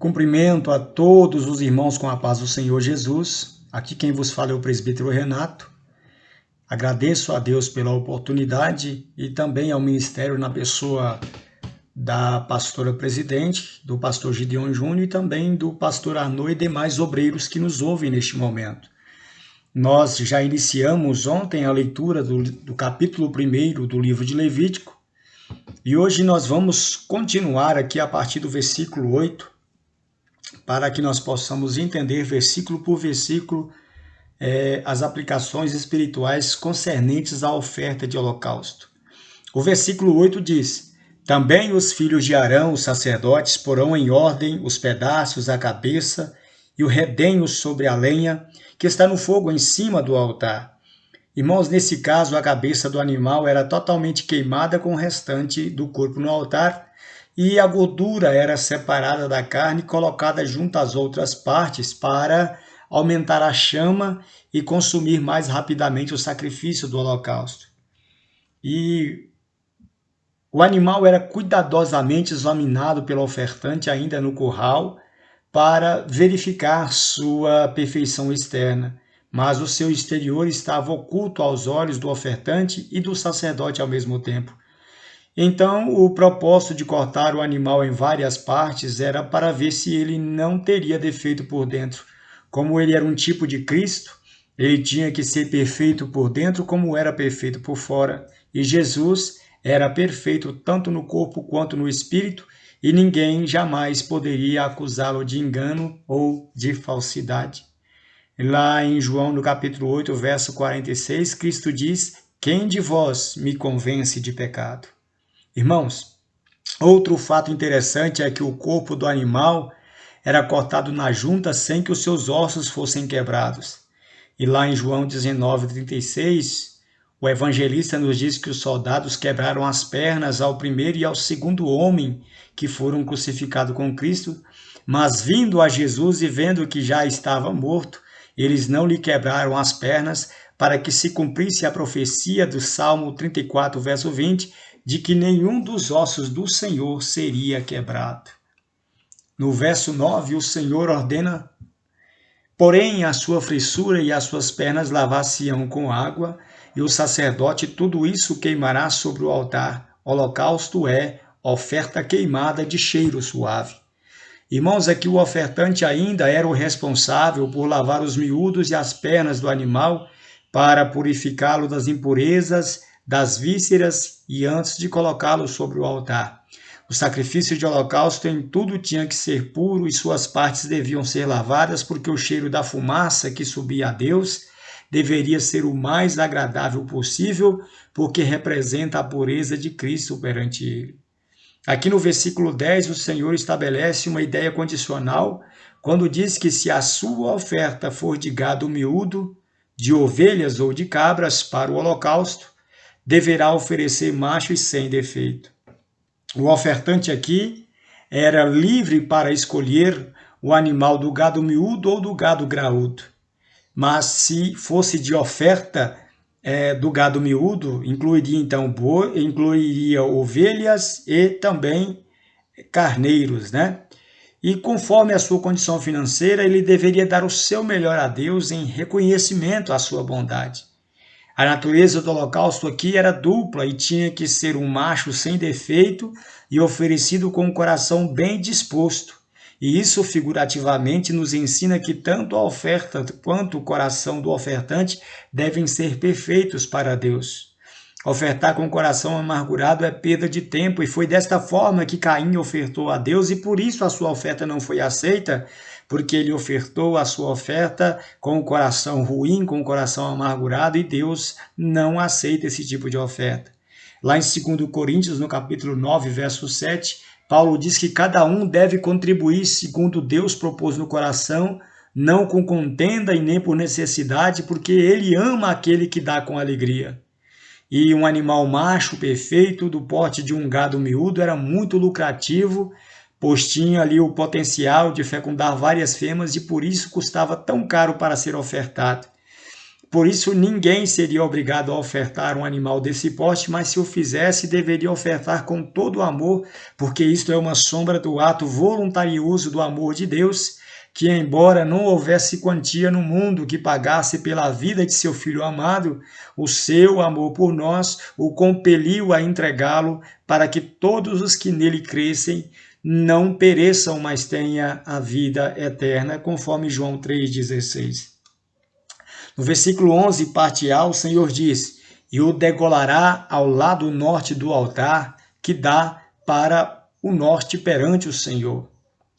Cumprimento a todos os irmãos com a paz do Senhor Jesus. Aqui quem vos fala é o presbítero Renato. Agradeço a Deus pela oportunidade e também ao ministério na pessoa da pastora presidente, do pastor Gideon Júnior e também do pastor Arnaud e demais obreiros que nos ouvem neste momento. Nós já iniciamos ontem a leitura do capítulo 1 do livro de Levítico e hoje nós vamos continuar aqui a partir do versículo 8, para que nós possamos entender versículo por versículo as aplicações espirituais concernentes à oferta de holocausto. O versículo 8 diz: Também os filhos de Arão, os sacerdotes, porão em ordem os pedaços, a cabeça e o redenho sobre a lenha que está no fogo em cima do altar. Irmãos, nesse caso, a cabeça do animal era totalmente queimada com o restante do corpo no altar, e a gordura era separada da carne e colocada junto às outras partes para aumentar a chama e consumir mais rapidamente o sacrifício do holocausto. E o animal era cuidadosamente examinado pelo ofertante ainda no curral para verificar sua perfeição externa, mas o seu exterior estava oculto aos olhos do ofertante e do sacerdote ao mesmo tempo. Então, o propósito de cortar o animal em várias partes era para ver se ele não teria defeito por dentro. Como ele era um tipo de Cristo, ele tinha que ser perfeito por dentro como era perfeito por fora. E Jesus era perfeito tanto no corpo quanto no espírito, e ninguém jamais poderia acusá-lo de engano ou de falsidade. Lá em João, no capítulo 8, verso 46, Cristo diz: Quem de vós me convence de pecado? Irmãos, outro fato interessante é que o corpo do animal era cortado na junta sem que os seus ossos fossem quebrados. E lá em João 19:36, o evangelista nos diz que os soldados quebraram as pernas ao primeiro e ao segundo homem que foram crucificados com Cristo, mas vindo a Jesus e vendo que já estava morto, eles não lhe quebraram as pernas, para que se cumprisse a profecia do Salmo 34, verso 20, de que nenhum dos ossos do Senhor seria quebrado. No verso 9, o Senhor ordena: Porém, a sua fressura e as suas pernas lavar-se-ão com água, e o sacerdote tudo isso queimará sobre o altar. Holocausto é oferta queimada de cheiro suave. Irmãos, aqui o ofertante ainda era o responsável por lavar os miúdos e as pernas do animal para purificá-lo das impurezas, das vísceras e antes de colocá-lo sobre o altar. O sacrifício de holocausto em tudo tinha que ser puro e suas partes deviam ser lavadas, porque o cheiro da fumaça que subia a Deus deveria ser o mais agradável possível, porque representa a pureza de Cristo perante ele. Aqui no versículo 10, o Senhor estabelece uma ideia condicional quando diz que se a sua oferta for de gado miúdo, de ovelhas ou de cabras para o holocausto, deverá oferecer macho e sem defeito. O ofertante aqui era livre para escolher o animal do gado miúdo ou do gado graúdo. Mas se fosse de oferta do gado miúdo, incluiria então boi, incluiria ovelhas e também carneiros, né? E conforme a sua condição financeira, ele deveria dar o seu melhor a Deus em reconhecimento à sua bondade. A natureza do holocausto aqui era dupla e tinha que ser um macho sem defeito e oferecido com o coração bem disposto. E isso figurativamente nos ensina que tanto a oferta quanto o coração do ofertante devem ser perfeitos para Deus. Ofertar com o coração amargurado é perda de tempo, e foi desta forma que Caim ofertou a Deus, e por isso a sua oferta não foi aceita, porque ele ofertou a sua oferta com o coração ruim, com o coração amargurado, e Deus não aceita esse tipo de oferta. Lá em 2 Coríntios, no capítulo 9, verso 7, Paulo diz que cada um deve contribuir segundo Deus propôs no coração, não com contenda e nem por necessidade, porque ele ama aquele que dá com alegria. E um animal macho perfeito, do porte de um gado miúdo, era muito lucrativo, pois tinha ali o potencial de fecundar várias fêmeas e por isso custava tão caro para ser ofertado. Por isso, ninguém seria obrigado a ofertar um animal desse porte, mas se o fizesse, deveria ofertar com todo o amor, porque isto é uma sombra do ato voluntarioso do amor de Deus, que, embora não houvesse quantia no mundo que pagasse pela vida de seu Filho amado, o seu amor por nós o compeliu a entregá-lo para que todos os que nele crescem não pereçam, mas tenham a vida eterna, conforme João 3,16. No versículo 11, parte A, o Senhor diz: e o degolará ao lado norte do altar, que dá para o norte perante o Senhor.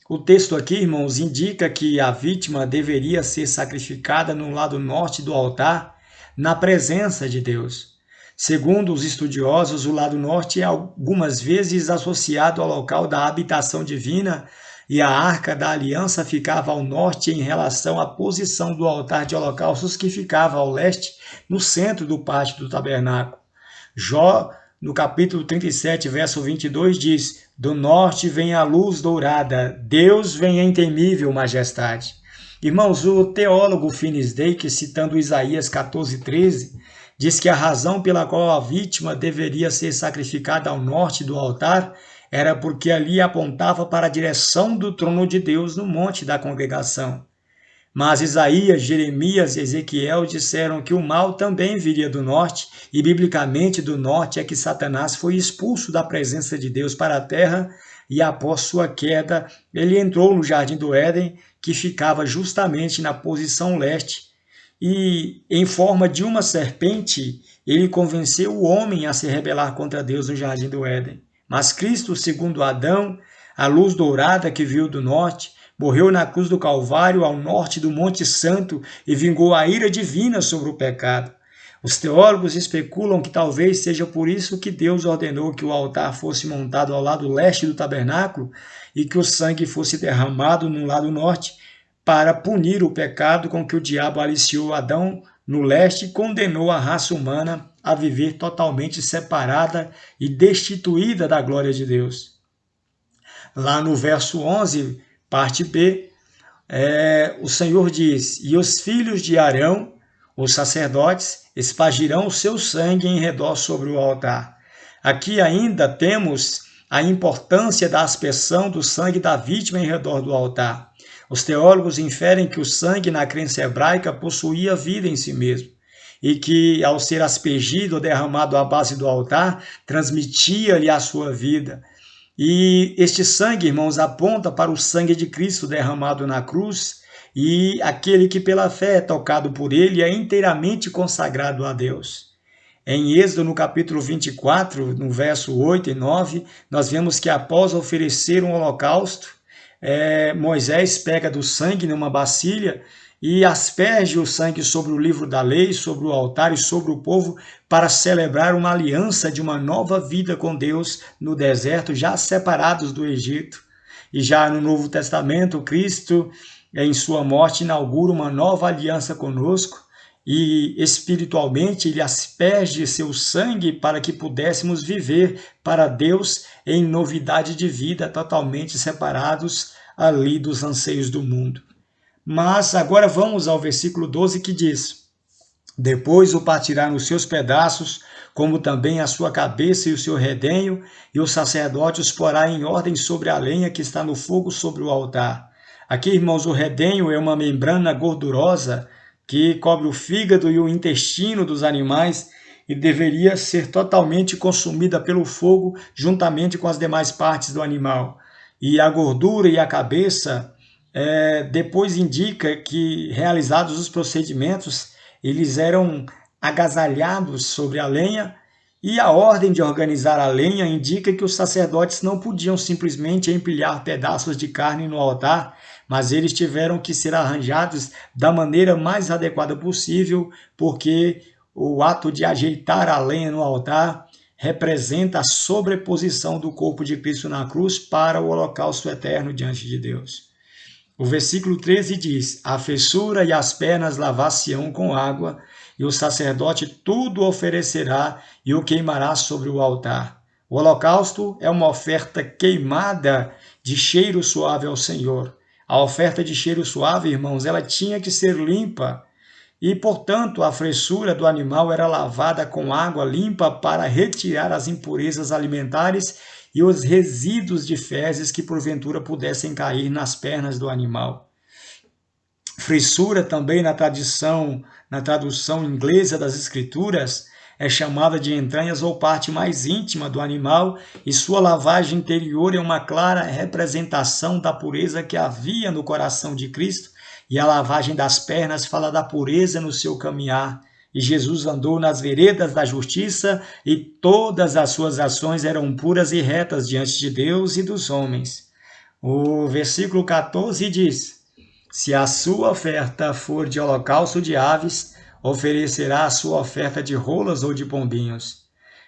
O texto aqui, irmãos, indica que a vítima deveria ser sacrificada no lado norte do altar, na presença de Deus. Segundo os estudiosos, o lado norte é algumas vezes associado ao local da habitação divina, e a arca da aliança ficava ao norte em relação à posição do altar de holocaustos, que ficava ao leste, no centro do pátio do tabernáculo. Jó, no capítulo 37, verso 22, diz: do norte vem a luz dourada, Deus vem em temível majestade. Irmãos, o teólogo Finis Dake, citando Isaías 14:13, diz que a razão pela qual a vítima deveria ser sacrificada ao norte do altar era porque ali apontava para a direção do trono de Deus no monte da congregação. Mas Isaías, Jeremias e Ezequiel disseram que o mal também viria do norte, e biblicamente do norte é que Satanás foi expulso da presença de Deus para a terra, e após sua queda, ele entrou no jardim do Éden, que ficava justamente na posição leste, e em forma de uma serpente, ele convenceu o homem a se rebelar contra Deus no jardim do Éden. Mas Cristo, segundo Adão, a luz dourada que veio do norte, morreu na cruz do Calvário, ao norte do Monte Santo, e vingou a ira divina sobre o pecado. Os teólogos especulam que talvez seja por isso que Deus ordenou que o altar fosse montado ao lado leste do tabernáculo e que o sangue fosse derramado no lado norte, para punir o pecado com que o diabo aliciou Adão no leste e condenou a raça humana a viver totalmente separada e destituída da glória de Deus. Lá no verso 11, parte B, o Senhor diz: e os filhos de Arão, os sacerdotes, espargirão o seu sangue em redor sobre o altar. Aqui ainda temos a importância da aspersão do sangue da vítima em redor do altar. Os teólogos inferem que o sangue na crença hebraica possuía vida em si mesmo, e que, ao ser aspergido ou derramado à base do altar, transmitia-lhe a sua vida. E este sangue, irmãos, aponta para o sangue de Cristo derramado na cruz, e aquele que pela fé é tocado por ele é inteiramente consagrado a Deus. Em Êxodo, no capítulo 24, no verso 8 e 9, nós vemos que após oferecer um holocausto, Moisés pega do sangue numa bacia e asperge o sangue sobre o livro da lei, sobre o altar e sobre o povo, para celebrar uma aliança de uma nova vida com Deus no deserto, já separados do Egito. E já no Novo Testamento, Cristo, em sua morte, inaugura uma nova aliança conosco, e espiritualmente ele asperge seu sangue para que pudéssemos viver para Deus em novidade de vida, totalmente separados ali dos anseios do mundo. Mas agora vamos ao versículo 12, que diz: depois o partirá nos seus pedaços, como também a sua cabeça e o seu redenho, e o sacerdote os porá em ordem sobre a lenha que está no fogo sobre o altar. Aqui, irmãos, o redenho é uma membrana gordurosa que cobre o fígado e o intestino dos animais e deveria ser totalmente consumida pelo fogo juntamente com as demais partes do animal. E a gordura e a cabeça depois indica que, realizados os procedimentos, eles eram agasalhados sobre a lenha, e a ordem de organizar a lenha indica que os sacerdotes não podiam simplesmente empilhar pedaços de carne no altar, mas eles tiveram que ser arranjados da maneira mais adequada possível, porque o ato de ajeitar a lenha no altar representa a sobreposição do corpo de Cristo na cruz para o holocausto eterno diante de Deus. O versículo 13 diz: a fessura e as pernas lavar-se-ão com água, e o sacerdote tudo oferecerá e o queimará sobre o altar. O holocausto é uma oferta queimada de cheiro suave ao Senhor. A oferta de cheiro suave, irmãos, ela tinha que ser limpa, e, portanto, a fressura do animal era lavada com água limpa para retirar as impurezas alimentares e os resíduos de fezes que porventura pudessem cair nas pernas do animal. Fressura também na tradução inglesa das Escrituras, é chamada de entranhas ou parte mais íntima do animal, e sua lavagem interior é uma clara representação da pureza que havia no coração de Cristo, e a lavagem das pernas fala da pureza no seu caminhar. E Jesus andou nas veredas da justiça, e todas as suas ações eram puras e retas diante de Deus e dos homens. O versículo 14 diz: se a sua oferta for de holocausto de aves, oferecerá a sua oferta de rolas ou de pombinhos.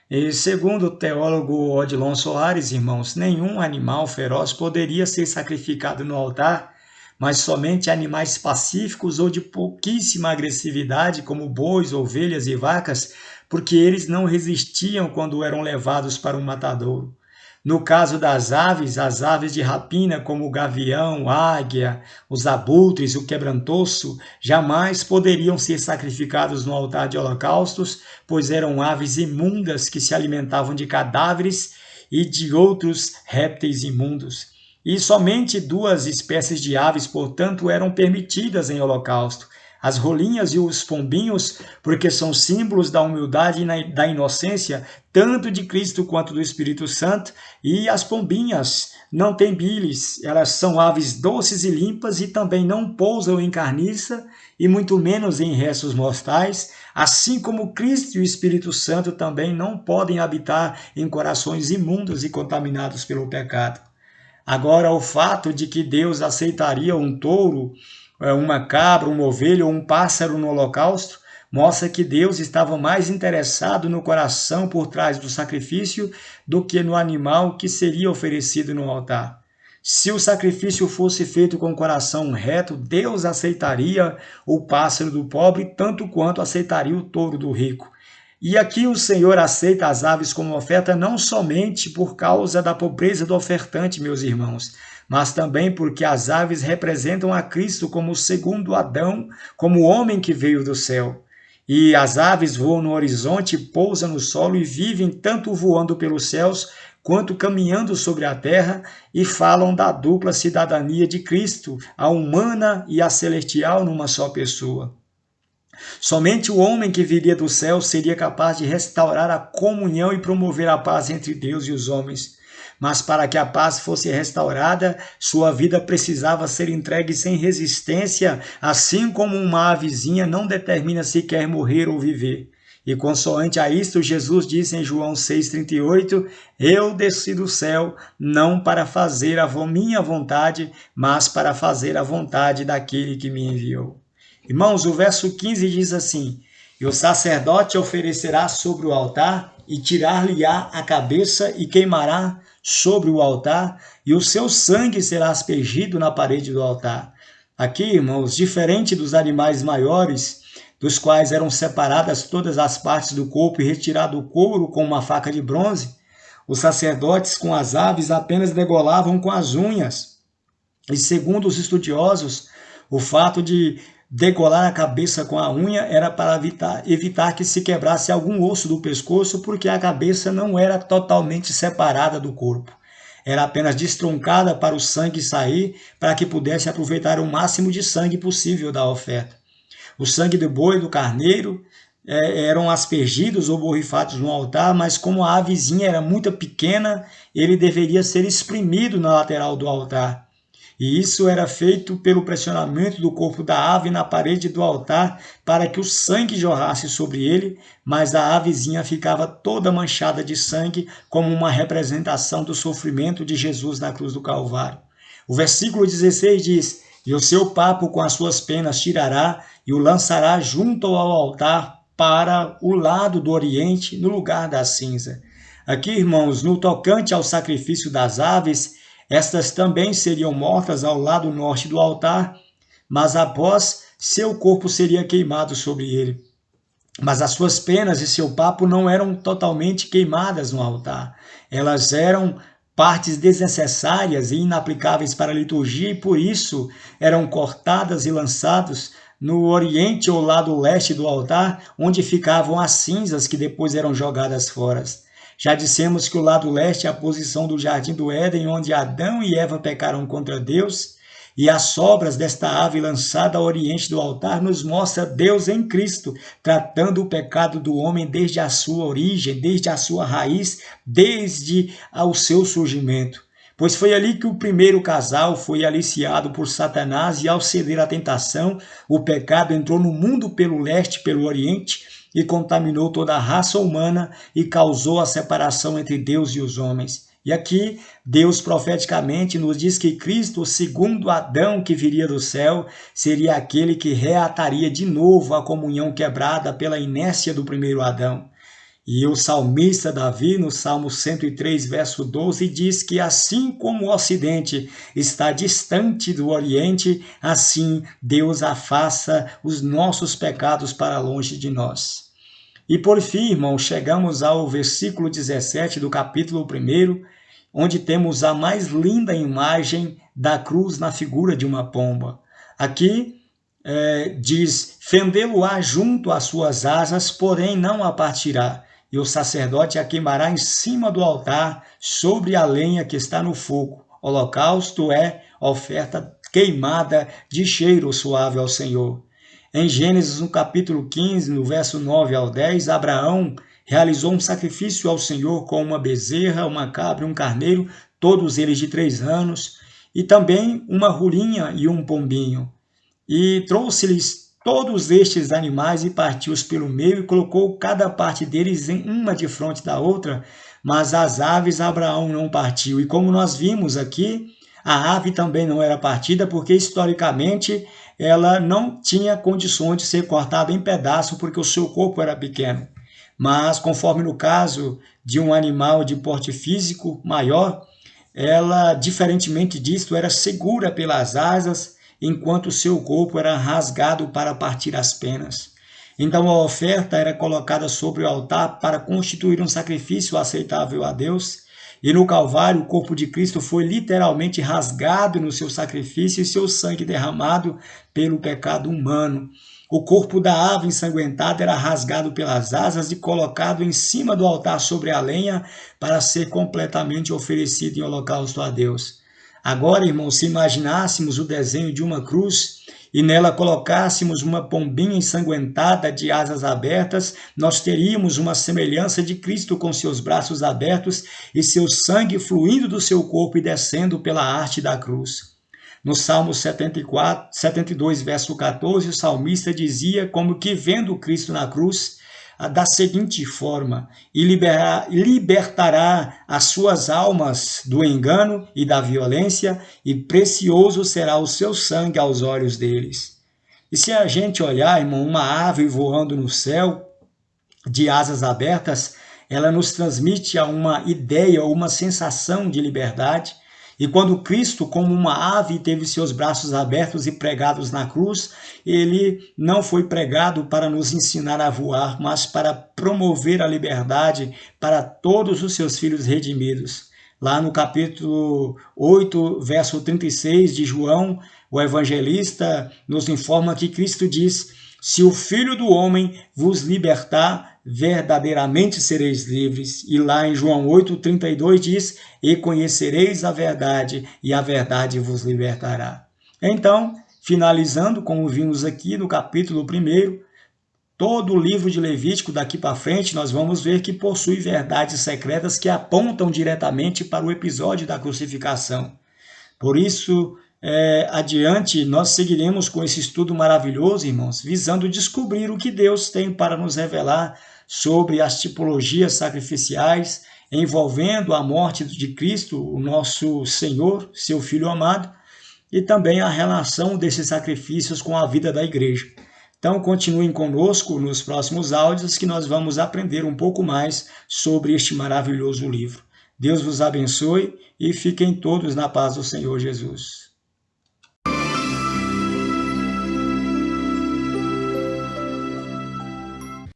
E segundo o teólogo Odilon Soares, irmãos, nenhum animal feroz poderia ser sacrificado no altar, mas somente animais pacíficos ou de pouquíssima agressividade, como bois, ovelhas e vacas, porque eles não resistiam quando eram levados para um matadouro. No caso das aves, as aves de rapina, como o gavião, a águia, os abutres, o quebrantoço, jamais poderiam ser sacrificados no altar de holocaustos, pois eram aves imundas que se alimentavam de cadáveres e de outros répteis imundos. E somente 2 espécies de aves, portanto, eram permitidas em holocausto: as rolinhas e os pombinhos, porque são símbolos da humildade e da inocência, tanto de Cristo quanto do Espírito Santo, e as pombinhas não têm bilis, elas são aves doces e limpas e também não pousam em carniça e muito menos em restos mortais, assim como Cristo e o Espírito Santo também não podem habitar em corações imundos e contaminados pelo pecado. Agora, o fato de que Deus aceitaria um touro, uma cabra, uma ovelha ou um pássaro no holocausto, mostra que Deus estava mais interessado no coração por trás do sacrifício do que no animal que seria oferecido no altar. Se o sacrifício fosse feito com o coração reto, Deus aceitaria o pássaro do pobre tanto quanto aceitaria o touro do rico. E aqui o Senhor aceita as aves como oferta não somente por causa da pobreza do ofertante, meus irmãos, mas também porque as aves representam a Cristo como o segundo Adão, como o homem que veio do céu. E as aves voam no horizonte, pousam no solo e vivem tanto voando pelos céus quanto caminhando sobre a terra, e falam da dupla cidadania de Cristo, a humana e a celestial numa só pessoa. Somente o homem que viria do céu seria capaz de restaurar a comunhão e promover a paz entre Deus e os homens. Mas para que a paz fosse restaurada, sua vida precisava ser entregue sem resistência, assim como uma avezinha não determina se quer morrer ou viver. E consoante a isto, Jesus disse em João 6,38, eu desci do céu, não para fazer a minha vontade, mas para fazer a vontade daquele que me enviou. Irmãos, o verso 15 diz assim, e o sacerdote oferecerá sobre o altar, e tirar-lhe-á a cabeça, e queimará sobre o altar, e o seu sangue será aspergido na parede do altar. Aqui, irmãos, diferente dos animais maiores, dos quais eram separadas todas as partes do corpo e retirado o couro com uma faca de bronze, os sacerdotes com as aves apenas degolavam com as unhas. E segundo os estudiosos, o fato de degolar a cabeça com a unha era para evitar que se quebrasse algum osso do pescoço, porque a cabeça não era totalmente separada do corpo. Era apenas destroncada para o sangue sair, para que pudesse aproveitar o máximo de sangue possível da oferta. O sangue do boi e do carneiro eram aspergidos ou borrifados no altar, mas como a avezinha era muito pequena, ele deveria ser espremido na lateral do altar. E isso era feito pelo pressionamento do corpo da ave na parede do altar para que o sangue jorrasse sobre ele, mas a avezinha ficava toda manchada de sangue como uma representação do sofrimento de Jesus na cruz do Calvário. O versículo 16 diz, e o seu papo com as suas penas tirará e o lançará junto ao altar para o lado do oriente, no lugar da cinza. Aqui, irmãos, no tocante ao sacrifício das aves, estas também seriam mortas ao lado norte do altar, mas após seu corpo seria queimado sobre ele. Mas as suas penas e seu papo não eram totalmente queimadas no altar. Elas eram partes desnecessárias e inaplicáveis para a liturgia e por isso eram cortadas e lançadas no oriente ou lado leste do altar, onde ficavam as cinzas que depois eram jogadas fora. Já dissemos que o lado leste é a posição do Jardim do Éden, onde Adão e Eva pecaram contra Deus, e as sobras desta ave lançada ao oriente do altar nos mostra Deus em Cristo, tratando o pecado do homem desde a sua origem, desde a sua raiz, desde o seu surgimento. Pois foi ali que o primeiro casal foi aliciado por Satanás e, ao ceder à tentação, o pecado entrou no mundo pelo leste, pelo oriente, e contaminou toda a raça humana e causou a separação entre Deus e os homens. E aqui, Deus profeticamente nos diz que Cristo, o segundo Adão que viria do céu, seria aquele que reataria de novo a comunhão quebrada pela inércia do primeiro Adão. E o salmista Davi, no Salmo 103, verso 12, diz que assim como o Ocidente está distante do Oriente, assim Deus afasta os nossos pecados para longe de nós. E por fim, irmãos, chegamos ao versículo 17 do capítulo 1, onde temos a mais linda imagem da cruz na figura de uma pomba. Aqui diz, fendê-lo-á junto às suas asas, porém não a partirá. E o sacerdote a queimará em cima do altar, sobre a lenha que está no fogo. Holocausto é oferta queimada de cheiro suave ao Senhor. Em Gênesis, no capítulo 15, no verso 9 ao 10, Abraão realizou um sacrifício ao Senhor com uma bezerra, uma cabra e um carneiro, todos eles de 3 anos, e também uma rolinha e um pombinho. E trouxe-lhes todos estes animais e partiu-os pelo meio e colocou cada parte deles em uma de frente da outra, mas as aves Abraão não partiu. E como nós vimos aqui, a ave também não era partida, porque historicamente ela não tinha condições de ser cortada em pedaços, porque o seu corpo era pequeno. Mas, conforme no caso de um animal de porte físico maior, ela, diferentemente disto, era segura pelas asas, enquanto seu corpo era rasgado para partir as penas. Então a oferta era colocada sobre o altar para constituir um sacrifício aceitável a Deus, e no Calvário o corpo de Cristo foi literalmente rasgado no seu sacrifício e seu sangue derramado pelo pecado humano. O corpo da ave ensanguentada era rasgado pelas asas e colocado em cima do altar sobre a lenha para ser completamente oferecido em holocausto a Deus. Agora, irmãos, se imaginássemos o desenho de uma cruz e nela colocássemos uma pombinha ensanguentada de asas abertas, nós teríamos uma semelhança de Cristo com seus braços abertos e seu sangue fluindo do seu corpo e descendo pela haste da cruz. No Salmo 72, verso 14, o salmista dizia como que vendo Cristo na cruz, da seguinte forma, e libertará as suas almas do engano e da violência, e precioso será o seu sangue aos olhos deles. E se a gente olhar, irmão, uma ave voando no céu, de asas abertas, ela nos transmite uma ideia ou uma sensação de liberdade. E quando Cristo, como uma ave, teve seus braços abertos e pregados na cruz, ele não foi pregado para nos ensinar a voar, mas para promover a liberdade para todos os seus filhos redimidos. Lá no capítulo 8, verso 36 de João, o evangelista nos informa que Cristo diz: se o Filho do Homem vos libertar, verdadeiramente sereis livres. E lá em João 8,32 diz: e conhecereis a verdade, e a verdade vos libertará. Então, finalizando, como vimos aqui no capítulo 1, todo o livro de Levítico daqui para frente, nós vamos ver que possui verdades secretas que apontam diretamente para o episódio da crucificação. Por isso, adiante, nós seguiremos com esse estudo maravilhoso, irmãos, visando descobrir o que Deus tem para nos revelar sobre as tipologias sacrificiais envolvendo a morte de Cristo, o nosso Senhor, seu Filho amado, e também a relação desses sacrifícios com a vida da igreja. Então, continuem conosco nos próximos áudios que nós vamos aprender um pouco mais sobre este maravilhoso livro. Deus vos abençoe e fiquem todos na paz do Senhor Jesus.